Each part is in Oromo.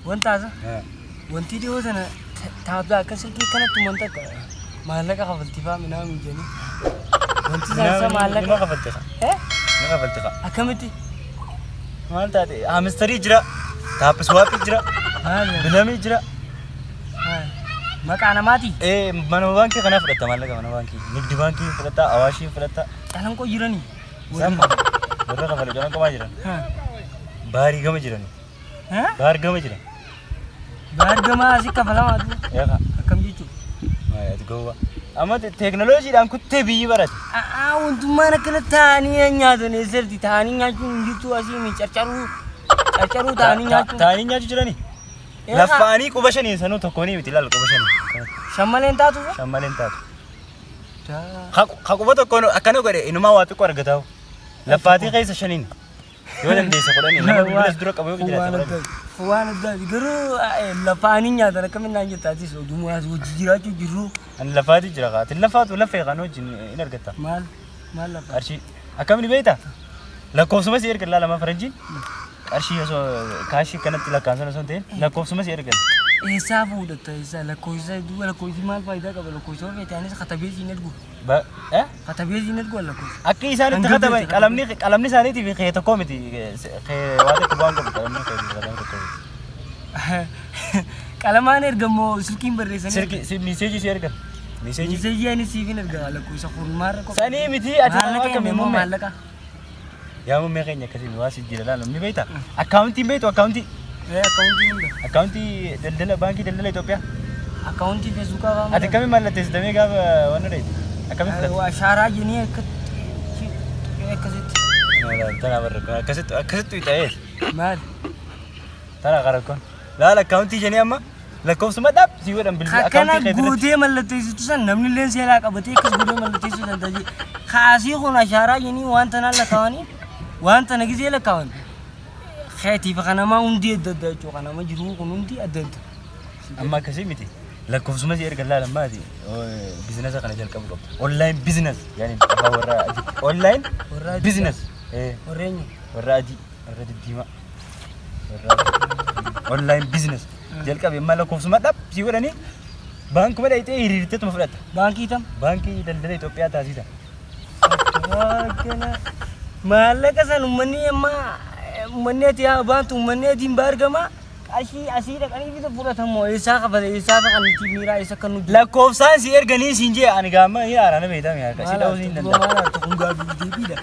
Wanta wanti dhiyoo sana taabdaa akka silkii kanatti wanta maallaqa kafaltifaa minaa mijanii. Wanti sansa maallaqa. Nama kafaltifa. Nama kafaltifa. Akkamitti? Maal taate hamstarii jira. Taappiswaapii jira. Bilamii jira. Maqaa namaati? Mana baankii kana fudhatta maallaqa mana baankii. Nigdi baankii fudhatta, Awaashii fudhatta. Calanqoo jiranii? Sama. Warra kafalee calanqoo maa jiran? Baarii gama jiranii. Baar gama jiran. Baar gama asii kafalamaatu? Akkam jechuudha? Ati gowwa. Amma teekinooloojiidhaan kuttee biyyi barate. Wantummaan akkana taa'anii nyaatan eessatti taa'anii nyaachuun hin jirtu asii mi carcaruu taa'anii nyaachuun. Taa'anii nyaachuu jiranii? Laffaanii quba shanii sanuu tokkoonii miti ilaala quba shanii. Shammaleen taatu? Shammaleen taatu. Quba tokkoon akkana godhe inumaa waa xiqqoo argataa'u. Laffaatii keessa shaniin. Yoo dandeessa godhanii nama bilas dura qabu yoo jiraate. Waan addaati garuu laffaanii nyaatan akkamiin naan jettaatis odumaa as hojii jiraachuu jirru. Ani laffaatii jira kaa. Ati laffaatu laffee kan wajjin in argatta. Maal laffaa? Qarshii akkamiin beektaa? Lakkoofsuma si erga lama faranjiin. Qarshii osoo kaashii kanatti lakkaansan osoo hin ta'in lakkoofsuma si ergan. Eessaa fuudhatta eessaa lakkoofsi maal faayidaa qaba lakkoofsi yoo feetaanis katabee siin ergu. Katabee siin ergu lakkoofsi. Akka isaanitti kataban qalamni isaaniitiif kee tokkoo miti kee waa tokko bu'aan qabu qalamni tokkoo miti. Qalamaan ergamoo silkiin barreessanii. Silkii miiseejii si ergan. Miiseejii ani siifin erga lakkoofsa furmaarra qofa. Sanii miti ati maallaqa immoo maallaqa. Yaa mummee keenya akkasiin waa si jira laala ni beektaa? Akkaawuntiin beektu akkaawuntii? Akkaawuntii hunda. Akkaawuntii daldala baankii daldala Itoophiyaa? Akkaawuntii feesbuukaa waan. Ati akkamiin mallatteessitamee gaafa waan dheedu? Akkamiin fudhate? Ashaaraa jennee akkasitti. Tana barra akkasitti ta'ee. Maal? Tana qarakkoon. Laala akkaawuntii jennee amma lakkoofsuma dhab si godhan bilbila akkaawuntii keessa. Akkana guutee mallatteessitu san namni illee seelaa qabatee akkas guutee mallatteessuu danda'a. Kaasii kun ashaaraa jennee wanta naan lakkaawanii wanta na gisee lakkaawan. Xeetiif kanama hundi adda adda jechuudha. Kanama jiru kun hundi adda adda. Amma akkasii miti. Lakkoofsuma si erga laala maati biizinasa kana jalqabu qabdu. Online business yaani afaan warra adii. Online business. Warreenyi. Warra adii. Warra diddiimaa. Online business. Jalqabe amma lakkoofsuma dhab si godhanii baankuma dhayitee hiriirteetuma fudhatta. Baankii tam? Baankii daldala Itoophiyaa taasisa. Akkana maallaqa san uummanni ati baantu uummanni atiin baargama qarshii asii dhaqanii bita fudhatamoo eessaa qabate eessaa faqanitti miiraa eessa kan nuti lakkoofsaan si erganii siin jee ani gaamma yaarana beektaa miyaa si dha'uu siin danda'a. Maalaatu kun gaaffii deebiidha.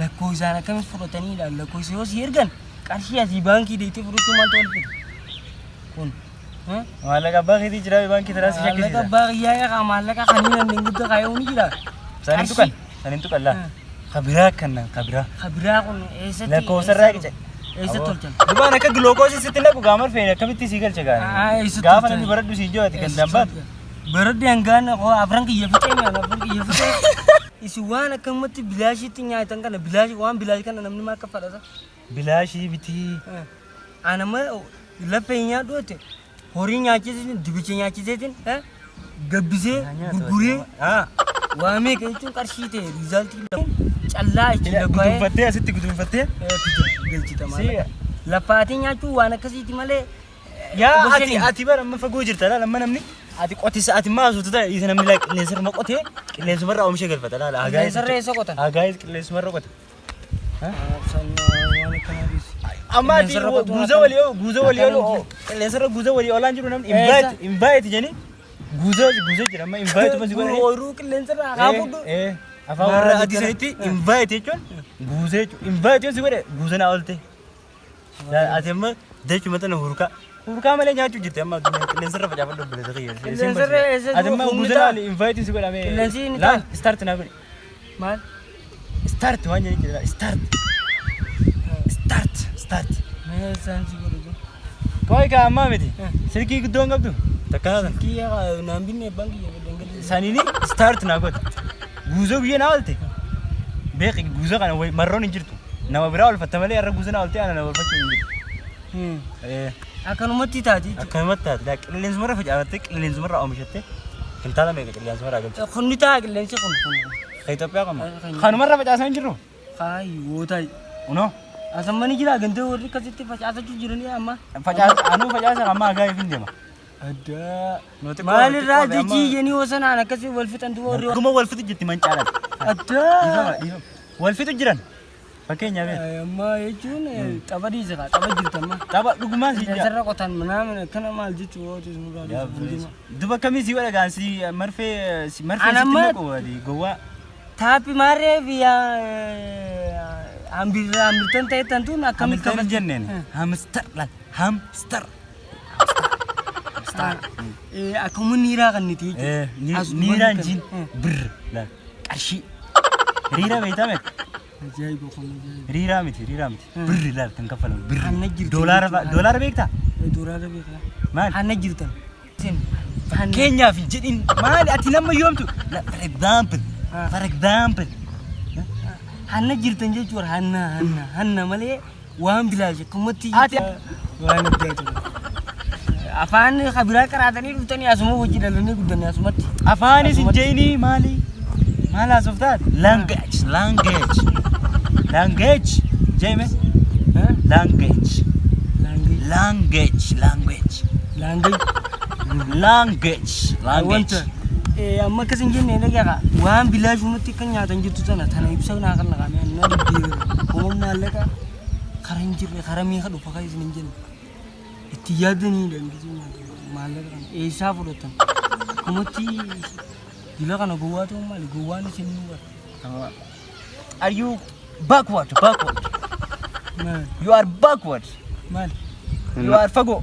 Lakkoofsaan akkamitti fudhataniidha lakkoofsa yoo si ergan qarshii asii baankii deettee fudhachuu maaltu wal fida kun. Maallaqa abbaa keetii jira baankii taraa si shakkisiisa. Maallaqa abbaa kiyyaa yaa maallaqa kaniin ani guddaa kaayuu ni jira. Sanin tuqan laa. Kabiraa kannan kabiraa. Kabiraa kun eessatti? Lakkoofsarraa qice. Eessatti tolchan? Dubaan akka gilookoosi sitti naqu gaamar feene akkamitti sii galcha gaani. Gaafa namni baradhu siin jo'ati kan dambaatu. Baradhu hangaan afran kiyya fixee mi'aan afran kiyya fixee. Isi waan akkamatti bilaashiitti nyaatan kana bilaashii waan bilaashii kana namni maal akka fadhata? Bilaashii bitii. Anama laphee nyaadhu ati horii nyaachiseetiin dibicha nyaachiseetiin gabbisee gurguree waa meeqa jechuun qarshii ta'e riizaaltii callaa jechuudha. Guduunfattee asitti guduunfattee galchita malee. Laffaatii nyaachuun waan akkasiiti malee. Yaa ati bara amma fagoo jirta laala amma namni ati qotisa ati maasuutu ta'e isa namni laa qilleensarra qotee qilleensumarraa oomisha galfata laala. Qilleensarra eessa qotan? Agaayis qilleensumarra qota. Amma ati guuza walii qilleensarra guuza walii oolaan jiru namni invite jeni guuza jira amma invite masi godhanii. Ooyiruu qilleensarra haa fudhu. Afaan warra adii sanitti invite jechuun guuza jechuudha. Invite yoo si godhe guuza naa oolte. Ati amma dachuma tana hurkaa malee nyaachuu jirti amma qilleensarra facaafadhu bilisa qiyyeessa. Qilleensarra eessa ati amma guuza naa invite si godhame. Qilleensi ni ta'a. Start naa godhi. Maal? Start waan jedhanii jira start. Mee saansi godhu. Koi ka amma miti. Silkii guddoon qabdu. Takkaatan. Silkii naan binne baankii jedhee. Sanini start naa godhi. Guuza biyya naa oolte. Beeki guuza kana marroon hin jirtu. Nama biraa olfatta malee irra guuza naa oolte ana nama olfachuu hin jirtu. Akkanumatti taati. Akkanumatti taati. Qilleensumarra facaafattee qilleensumarra oomishattee kintaala meeqa qilleensumarraa galcha. Kunni ta'a qilleensi kun. Ka Itoophiyaa qaba. Kanumarra facaasaa hin jirru. Kaayi woo ta'i. Unoo. Asamani jira ganda warri kasitti facaasachuu jiranii amma. Facaasa amma hagaa ifin deema. Adda. Maalirraa jechi jenii wasanaan akkasii wal fixantu warri. Guma wal fixu jetti mancaalan. Adda. Wal fixu jiran. Fakkeenyaaf. Amma jechuun tapha dhiisaka tapha jirtama. Tapha dhugumaa si jira. Sarara qotan manaa kana maal jechuu yoo ta'u murraa. Duba kamii si wada gaansi marfee sitti naqu wadi gowwaa. Tapi mare via ambil tantai tentu nak kami hamster jenneen hamster lan hamster aku menira kan itu nira jin bir lan qarshi rira beeta met ajaib bokhon rira mit bir lan kan kafalam bir dollar beekta dollar beekta maal hanna jirtan tin Kenya fi jedin maal ati lamma yoomtu for example hanna jirtan jechuun hanna malee waan bilaaje kumatti waan addaatu afaan khabiraa qaraatanii dhuftanii asuma hojii dhalanii guddanii asumatti afaanis hin jeeni maali maal haasoftaat language jeeme language amma kasan jenne ne ga waan bilaashu mutti kan nyaatan jirtu sana tana ibsa na kan naqame na dibbi kuma mallaka karan jirre karami ka dhufa kai sinin jenne itti yaadani da ngizi mallaka isa fudotan kumatti bila kana gowa to mal gowa ni sinin war are you backward man you are backward man you are fago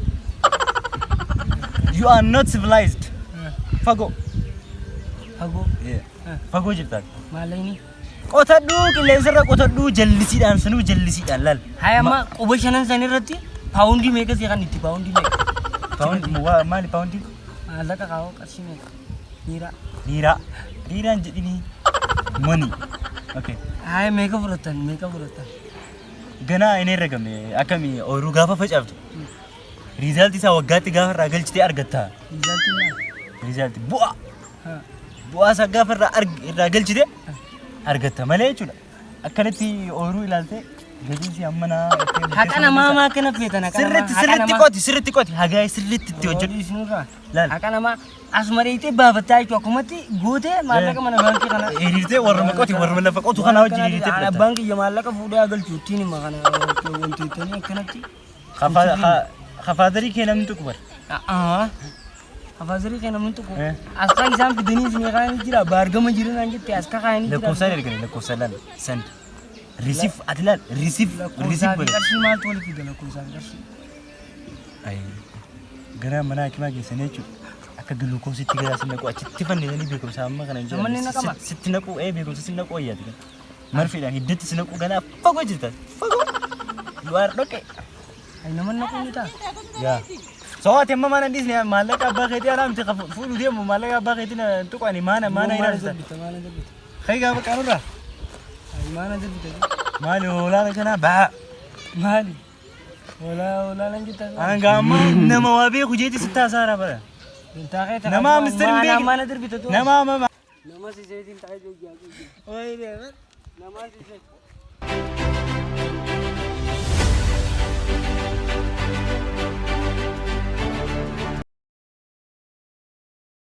you are not civilized fago fago jirtan malayni qotadhu qilleensarra qotadhu jallisiidhaan lal hayama quba shanan san irratti paundi meeqa si kan itti paundi maali paundi alaqa qawo qarshii meeqa niiraan jedhini money okay hay meeqa fudhatan ganaa inni ragamne akkami ooyiruu gaafa facaaftu riizaaltii isaa waggaatti gaafa irraa galchitee argatta riizaaltii bu'aa isaa gaafa irraa galchite argatta malee jechuudha akkanatti ooyiruu ilaalte gajiinsi ammana haqa namaa maa kana feetan sirritti qoti hagaa sirritti itti hojjetu haqa namaa asmareetee baafattaa jechuudha akkumatti gootee maallaqa mana baankii kana hiriirtee warra lafa qotu kana wajjin hiriirtee fudhata baankii ija maallaqa fuudhee galchu ittiin hima kana wanti ittanii akkanatti hafaadarii kee namni tuqu bar hafaadarii kee namni tuqu asxaa isaan fidanii isin eegaan jira baargama jiran jette asxaa kaayanii jira lakkoofsaan laal sand receive atlaal receive qarshii maaltu walitti fida lakkoofsaan qarshii gara mana hakimaa geessanii jechuudha akka gulukoositti garaa si naqu achitti fannifanii beekumsa amma kana jira sitti naqu beekumsa si naqu ayyaati marfiidhaan hiddatti si naqu ganaa fagoo jirta fagoo lu'aar dhoqqe ay naman naqu ni taa yaa sooti amma mana dhiisne maallaqa abbaa keetii alaamti fuudhu deemu maallaqa abbaa keetiin tuqani maana ilaalta kai gaafa qaanurraa mana darbita maali olaana kana baa maali olaana jita anga amma nama waa beeku jeeti sitti haasaara bara nama misterin beeku mana darbita nama si seetiin taa'ee joojiyaa nama si seetiin